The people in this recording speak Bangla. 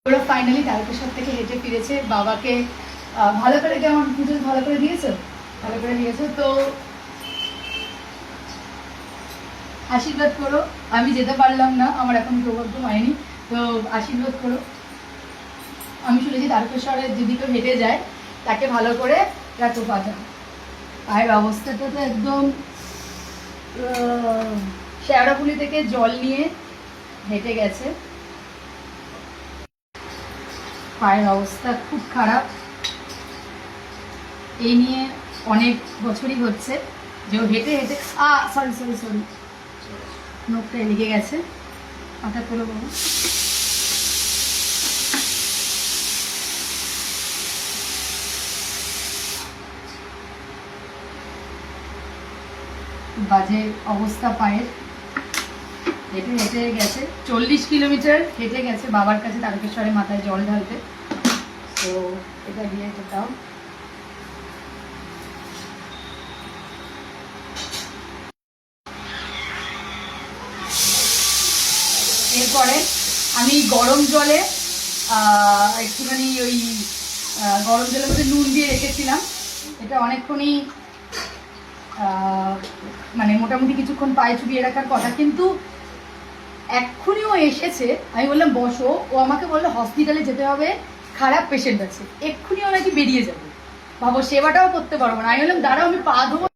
ওরা ফাইনালি তারকেশ্বর থেকে হেঁটে ফিরেছে। বাবাকে ভালো করে, কেমন পুজো ভালো করে দিয়েছো? ভালো করে দিয়েছো তো আশীর্বাদ করো। আমি যেতে পারলাম না, আমার এখন সৌভাগ্য হয়নি, তো আশীর্বাদ করো। আমি শুনেছি তারকেশ্বরে যদি কেউ হেঁটে যায় তাকে ভালো করে রাখো পাঠা। পায়ের অবস্থাটা তো একদম শেওড়াফুলি থেকে জল নিয়ে হেঁটে গেছে, পায়ের অবস্থা খুব খারাপ। এই নিয়ে অনেক বছরই হচ্ছে যে ও হেঁটে হেঁটে সরি নখটায় লেগে গেছে। মাথা তোলো বাবু। বাজে অবস্থা পায়ের। হেঁটে হেঁটে গেছে 40 কিলোমিটার হেঁটে গেছে বাবার কাছে তারকেশ্বরে মাথায় জল ঢালতে। তো এটা দিয়ে যেতাম। এরপরে আমি গরম জলে একটুখানি ওই গরম জলের মধ্যে নুন দিয়ে রেখেছিলাম। এটা অনেকক্ষণই মানে মোটামুটি কিছুক্ষণ পায়ে চুবিয়ে রাখার কথা, কিন্তু এক্ষুনি ও এসেছে। আমি বললাম বসো, ও আমাকে বললো হসপিটালে যেতে হবে, খারাপ পেশেন্ট আছে, এক্ষুনি ও নাকি বেরিয়ে যাবে। ভাবো, সেবাটাও করতে পারবো না। আমি বললাম দাঁড়াও, আমি পা ধোবো।